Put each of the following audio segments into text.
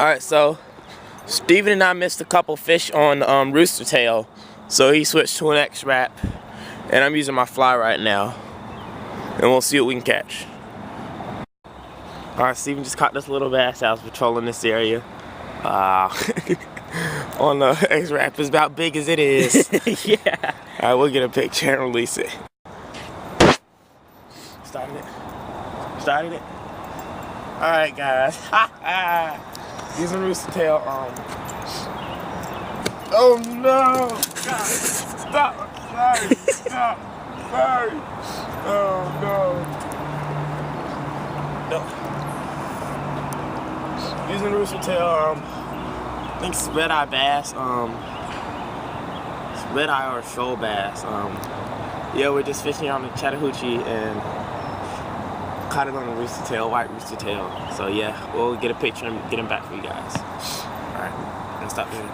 Alright, so Steven and I missed a couple fish on rooster tail, so he switched to an X-Wrap, and I'm using my fly right now, and we'll see what we can catch. Alright, Steven just caught this little bass. I was patrolling this area. On the X-Wrap is about big as it is. Yeah. Alright, we'll get a picture and release it. Started it. Alright, guys. Using rooster tail. Oh no! God, stop! Sorry, stop! Sorry! Oh no! Using rooster tail. I think it's red-eye bass. It's red-eye or shoal bass. Yeah, we're just fishing on the Chattahoochee and caught it on a rooster tail, white rooster tail. So yeah, we'll get a picture and get him back for you guys. Alright, I'm gonna stop there.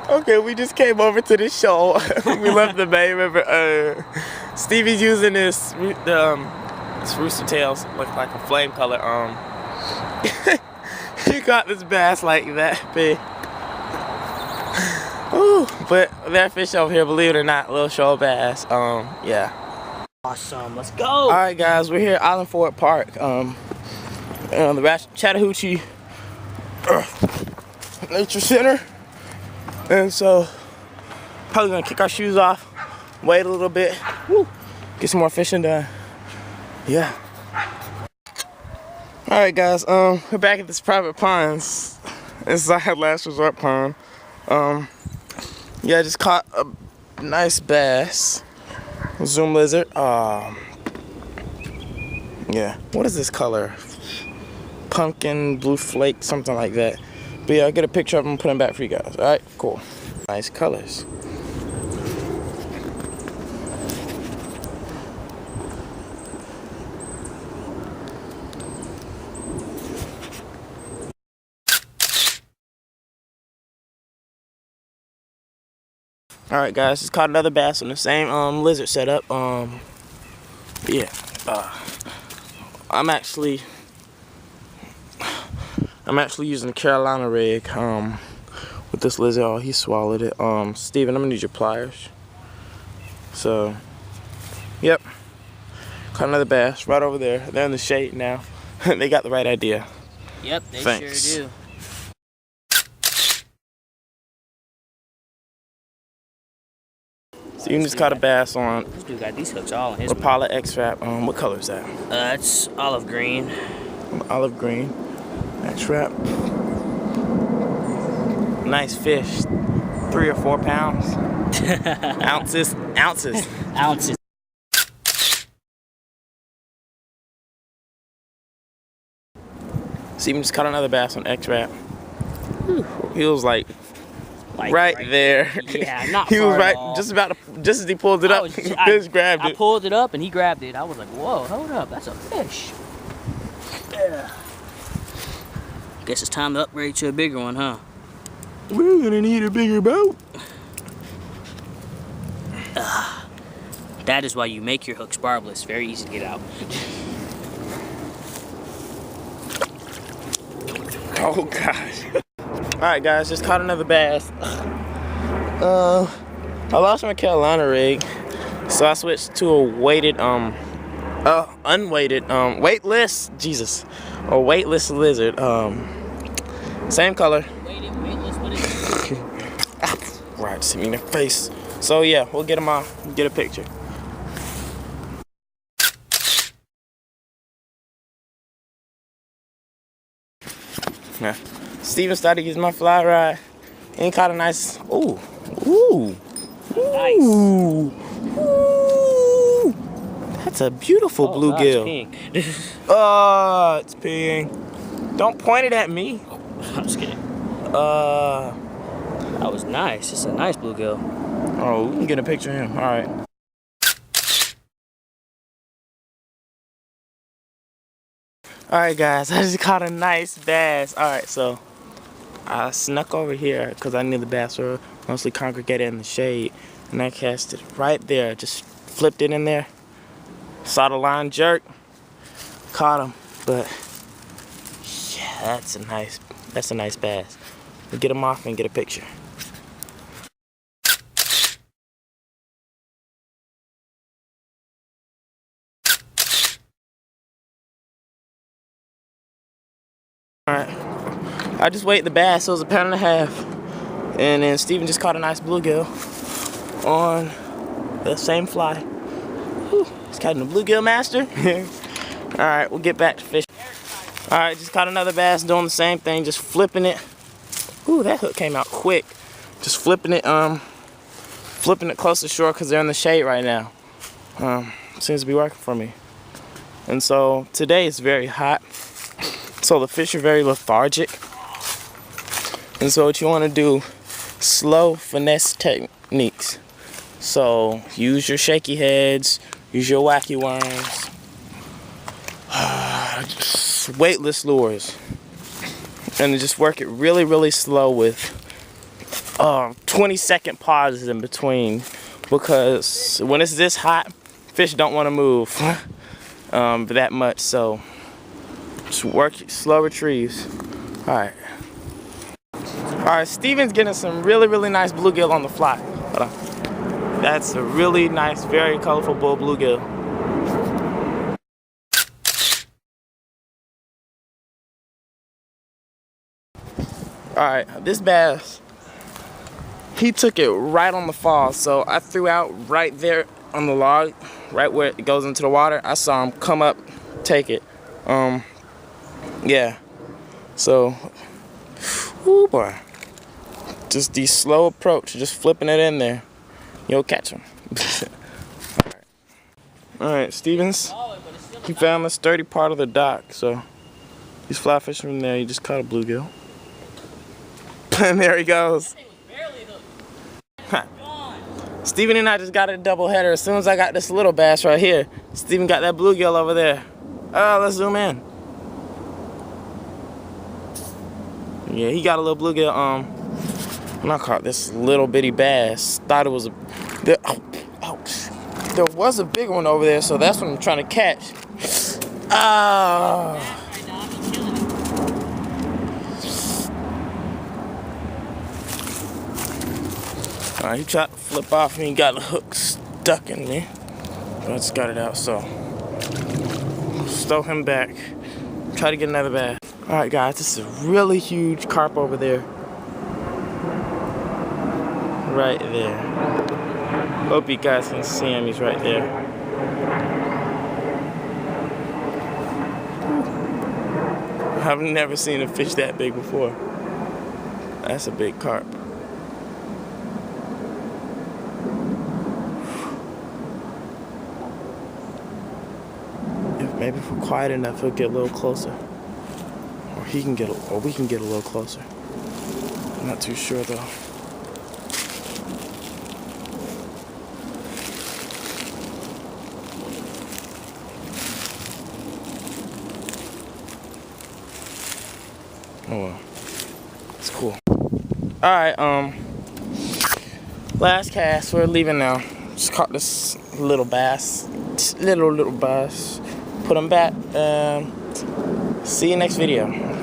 Okay, we just came over to this shoal. We left the Bay River. Stevie's using this rooster tails, look like a flame color. He got this bass like that big. Ooh, but that fish over here, believe it or not, little shoal bass. Yeah. Awesome. Let's go. All right, guys, we're here at Island Ford Park. The Chattahoochee Nature Center. And so, probably gonna kick our shoes off, wait a little bit, get some more fishing done. Yeah. All right, guys. We're back at this private pond. This is our last resort pond. Yeah, I just caught a nice bass, zoom lizard. Yeah. What is this color? Pumpkin, blue flake, something like that. But yeah, I'll get a picture of them and put them back for you guys. Alright, cool. Nice colors. Alright, guys, just caught another bass on the same lizard setup. Yeah. I'm actually using a Carolina rig with this lizard. Oh, he swallowed it. Steven, I'm gonna need your pliers. So, yep. Caught another bass right over there. They're in the shade now. They got the right idea. Yep, they Thanks. sure do. So you just caught a bass on. This dude got these hooks all on his. Rapala X-Wrap. What color is that? It's olive green. Olive green. X-Wrap. Nice fish. 3 or 4 pounds. Ounces. Steven just caught another bass on X-Wrap. He was like right there. Yeah, not he far was at right, all. just as he pulled it up, he just grabbed it. I pulled it up and he grabbed it. I was like, whoa, hold up, that's a fish. Yeah. Guess it's time to upgrade to a bigger one, huh? We're gonna need a bigger boat. That is why you make your hooks barbless. Very easy to get out. Oh gosh. Alright, guys, just caught another bass. I lost my Carolina rig, so I switched to a weighted unweighted weightless lizard. Same color. Weightless, what is it? Right, see me in the face. So yeah, we'll get him off, get a picture. Yeah. Steven started using my fly rod. And he caught a nice, ooh. Nice. Ooh. That's a beautiful bluegill. Pink. Oh, it's peeing. Don't point it at me. I'm just kidding. That was nice. It's a nice bluegill. Oh, we can get a picture of him. All right. All right, guys. I just caught a nice bass. All right, so I snuck over here because I knew the bass were mostly congregated in the shade. And I cast it right there, just flipped it in there. Saw the line jerk, caught him. But yeah, that's a nice bass. We'll get him off and get a picture. Alright, I just weighed the bass, it was 1.5 pounds. And then Steven just caught a nice bluegill on the same fly. Whew, he's catching a bluegill master. Alright, we'll get back to fishing. Alright, just caught another bass doing the same thing, just flipping it. Ooh, that hook came out quick. Just flipping it close to shore because they're in the shade right now. Seems to be working for me. And so today it's very hot. So the fish are very lethargic. And so what you want to do, slow finesse techniques. So use your shaky heads, use your wacky worms, weightless lures. And just work it really, really slow with 20-second pauses in between. Because when it's this hot, fish don't want to move that much. So just work slow retrieves. Alright. Alright, Steven's getting some really, really nice bluegill on the fly. Hold on. That's a really nice, very colorful bull bluegill. Alright, this bass, he took it right on the fall. So I threw out right there on the log, right where it goes into the water. I saw him come up, take it. Yeah, so, whoo boy, just the slow approach, just flipping it in there, you'll catch him. Alright, Stevens, he found the sturdy part of the dock, so he's fly fishing from there. He just caught a bluegill. And there he goes. Steven and I just got a double header. As soon as I got this little bass right here, Steven got that bluegill over there. Let's zoom in. Yeah, he got a little bluegill. When I caught this little bitty bass, thought it was there was a big one over there, so that's what I'm trying to catch. He tried to flip off me, got the hook stuck in me. But I just got it out, so stow him back. Try to get another bass. Alright guys, this is a really huge carp over there. Right there. Hope you guys can see him, he's right there. I've never seen a fish that big before. That's a big carp. Maybe if we're quiet enough, he'll get a little closer. Or we can get a little closer. I'm not too sure though. Oh well. It's cool. Alright, last cast, we're leaving now. Just caught this little bass. Little bass. Put them back. See you next video.